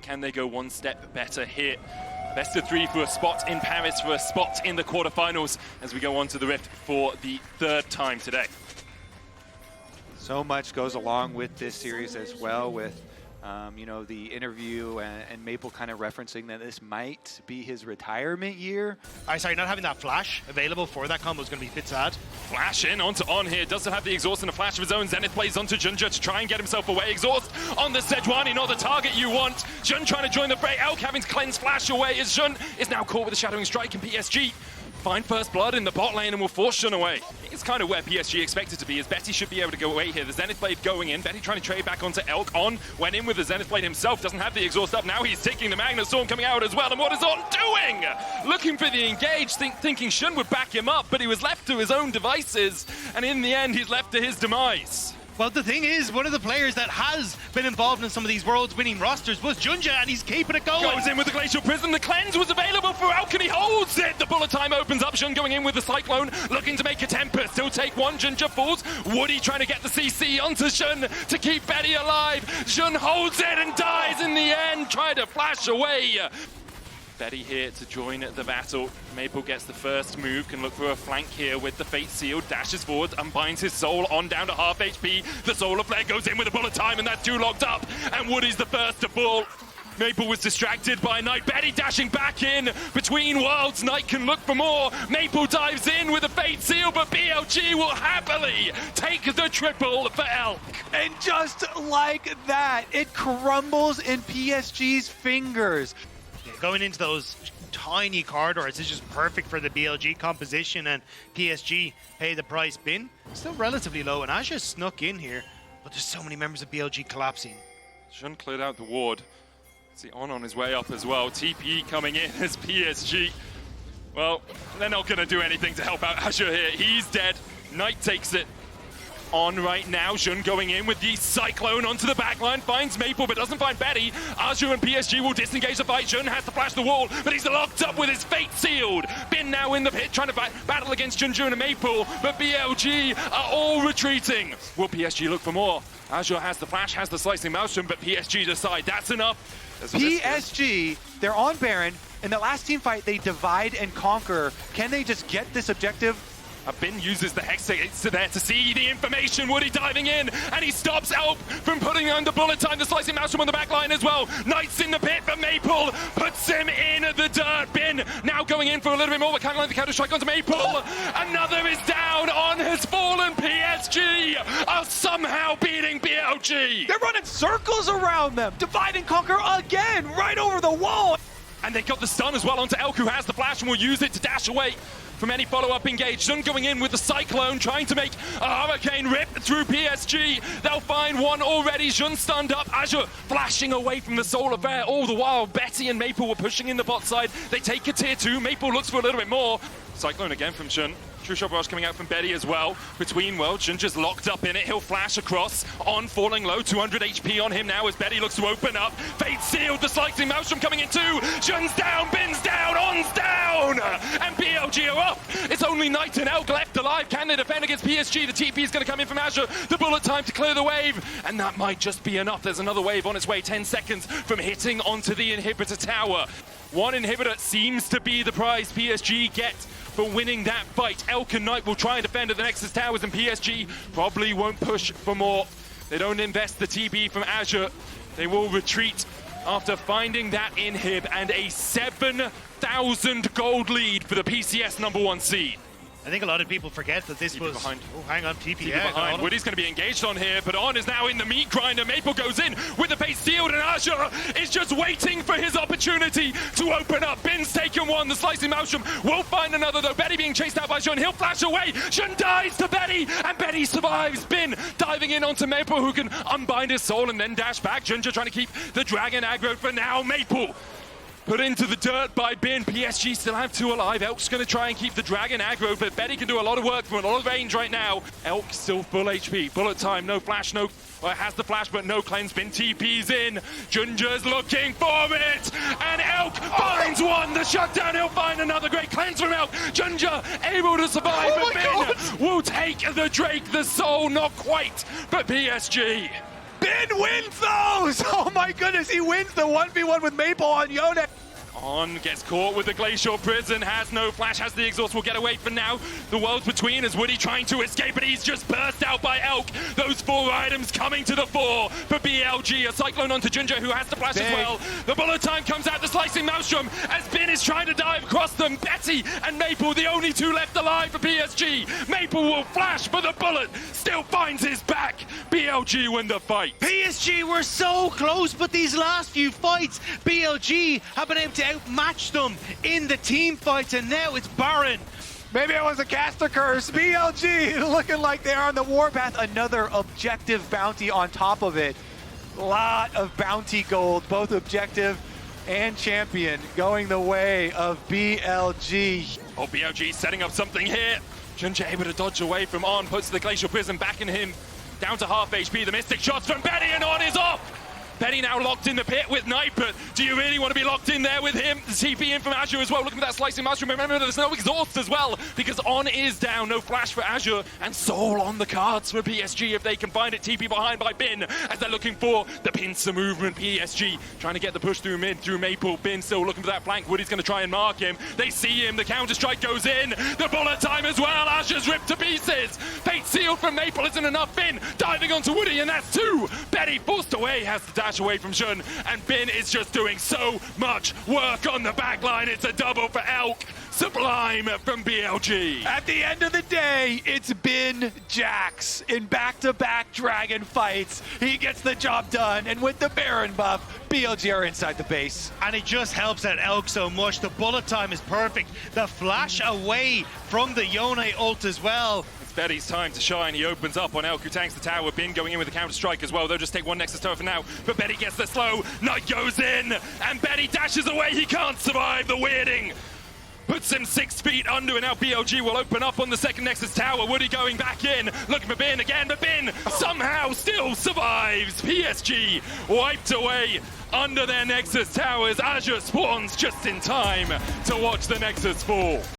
Can they go one step better here? Best of 3 for a spot in Paris, for a spot in the quarterfinals as we go on to the Rift for the 3rd time today. So much goes along with this series as well, with you know, the interview and Maple kind of referencing that this might be his retirement year. Sorry, not having that flash available for that combo is going to be a bit sad. Flash in onto On here, doesn't have the exhaust and a flash of his own. Zenith plays onto Junja to try and get himself away. Exhaust on the Sejuani, not the target you want. Jun trying to join the fray. Elk having to cleanse flash away as Jun is now caught with a Shadowing Strike, and PSG find first blood in the bot lane and will force Jun away. It's kind of where PSG expected to be, as Betty should be able to go away here. The Zenith Blade going in, Betty trying to trade back onto Elk. On went in with the Zenith Blade himself, doesn't have the exhaust up. Now he's taking the Magnet Storm coming out as well, and what is On doing? Looking for the engage, thinking Shun would back him up, but he was left to his own devices, and in the end he's left to his demise. Well, the thing is, one of the players that has been involved in some of these world's winning rosters was Junja, and he's keeping it going. Goes in with the Glacial Prism. The cleanse was available for Elk, and he holds it. The bullet time opens up. Jun going in with the Cyclone, looking to make a temper. Still take one. Junja falls. Woody trying to get the CC onto Jun to keep Betty alive. Jun holds it and dies in the end, trying to flash away. Betty here to join the battle. Maple gets the first move, can look for a flank here with the Fate Seal, dashes forward, unbinds his soul, On down to half HP. The Solar Flare goes in with a bullet time, and that's 2 locked up, and Woody's the first to fall. Maple was distracted by Knight. Betty dashing back in between worlds. Knight can look for more. Maple dives in with a Fate Seal, but BLG will happily take the triple for Elk. And just like that, it crumbles in PSG's fingers. Going into those tiny corridors is just perfect for the BLG composition, and PSG pay the price. Bin still relatively low, and Asha snuck in here, but there's so many members of BLG collapsing. Jun cleared out the ward. See On his way up as well. TPE coming in as PSG. Well, they're not going to do anything to help out Asha here. He's dead. Knight takes it. On right now, Jun going in with the Cyclone onto the backline, finds Maple but doesn't find Betty. Azure and PSG will disengage the fight. Jun has to flash the wall, but he's locked up with his Fate Sealed. Bin now in the pit trying to battle against Jun and Maple, but BLG are all retreating. Will PSG look for more? Azure has the flash, has the slicing Maelstrom, but PSG decide that's enough. PSG, they're on Baron. In the last team fight, they divide and conquer. Can they just get this objective? Bin uses the Hex to there to see the information. Woody diving in, and he stops Elk from putting on the bullet time. The slicing Maelstrom on the back line as well. Knight's in the pit, but Maple puts him in the dirt. Bin now going in for a little bit more, but can't land the counter strike onto Maple. Another is down. On has fallen. PSG are somehow beating BLG. They're running circles around them. Divide and conquer again, right over the wall. And they got the stun as well onto Elk, who has the flash and will use it to dash away from any follow-up engage. Jun going in with the Cyclone, trying to make a Hurricane rip through PSG. They'll find one already. Jun stunned up. Azure flashing away from the Solar Flare. All the while, Betty and Maple were pushing in the bot side. They take a tier 2. Maple looks for a little bit more. Cyclone again from Jun. True Shot Rush coming out from Betty as well. Between worlds, Jun just locked up in it. He'll flash across. On falling low, 200 HP on him now as Betty looks to open up. Fate Sealed, the slicing Maelstrom coming in too. Jun's down, Bin's down, On's down! And BLG are up. It's only Knight and Elk left alive. Can they defend against PSG? The TP is going to come in from Azure. The bullet time to clear the wave. And that might just be enough. There's another wave on its way. 10 seconds from hitting onto the inhibitor tower. One inhibitor seems to be the prize PSG get for winning that fight. Elk and Knight will try and defend at the Nexus Towers, and PSG probably won't push for more. They don't invest the TB from Azure. They will retreat after finding that inhib, and a 7,000 gold lead for the PCS #1 seed. I think a lot of people forget that this was... behind. Oh, hang on, TP. Behind. Woody's going to be engaged on here, but On is now in the meat grinder. Maple goes in with the Fate Sealed, and Azure is just waiting for his opportunity to open up. Bin's taken one. The slicing Maelstrom will find another, though. Betty being chased out by Jun. He'll flash away. Jun dies to Betty, and Betty survives. Bin diving in onto Maple, who can unbind his soul and then dash back. Junja trying to keep the dragon aggro for now. Maple put into the dirt by Bin. PSG still have 2 alive. Elk's going to try and keep the dragon aggro, but Betty can do a lot of work from a lot of range right now. Elk still full HP. Bullet time, no flash, no... Well, it has the flash, but no cleanse. Bin TP's in. Junja's looking for it, and Elk finds one. The shutdown, he'll find another great cleanse from Elk. Junja able to survive, but Bin will take the Drake, the soul, not quite, but PSG. Ben wins those! Oh my goodness, he wins the 1v1 with Maple on Yone. On, gets caught with the Glacial Prison, has no flash, has the exhaust, will get away for now. The world's between is Woody trying to escape, but he's just burst out by Elk. Those 4 items coming to the fore for BLG. A Cyclone onto Ginger, who has the flash as well. The bullet time comes out, the Slicing Maelstrom, as Bin is trying to dive across them. Betty and Maple, the only 2 left alive for PSG. Maple will flash, but the bullet still finds his back. BLG win the fight. PSG were so close, but these last few fights, BLG have been able to outmatch them in the team fights, and now it's Baron. Maybe it was a caster curse. BLG looking like they are on the warpath. Another objective bounty on top of it. Lot of bounty gold, both objective and champion, going the way of BLG. Oh, BLG setting up something here. Ginger able to dodge away from On, puts the Glacial Prison back in him. Down to half HP, the Mystic shots from Betty, and On is off! Betty now locked in the pit with Knight, but do you really want to be locked in there with him? The TP in from Azure as well, looking for that Slicing Maelstrom. Remember, there's no exhaust as well, because On is down, no flash for Azure, and Soul on the cards for PSG if they can find it. TP behind by Bin, as they're looking for the pincer movement. PSG trying to get the push through mid, through Maple. Bin still looking for that flank. Woody's going to try and mark him. They see him, the counter-strike goes in, the bullet time as well. Azure's ripped to pieces. Fate sealed from Maple isn't enough. Bin diving onto Woody, and that's 2. Betty forced away, has to dash away from Jun. And Bin is just doing so much work on the back line. It's a double for Elk. Sublime from BLG. At the end of the day, it's Bin Jax in back-to-back Dragon fights. He gets the job done, and with the Baron buff, BLG are inside the base. And it just helps out Elk so much. The bullet time is perfect. The flash away from the Yone ult as well. Betty's time to shine. He opens up on Elk, who tanks the tower. Bin going in with a counter-strike as well. They'll just take one Nexus tower for now. But Betty gets the slow. Knight goes in. And Betty dashes away. He can't survive the weirding. Puts him 6 feet under, and now BLG will open up on the second Nexus tower. Woody going back in. Looking for Bin again, but Bin somehow still survives. PSG wiped away under their Nexus towers. Azure spawns just in time to watch the Nexus fall.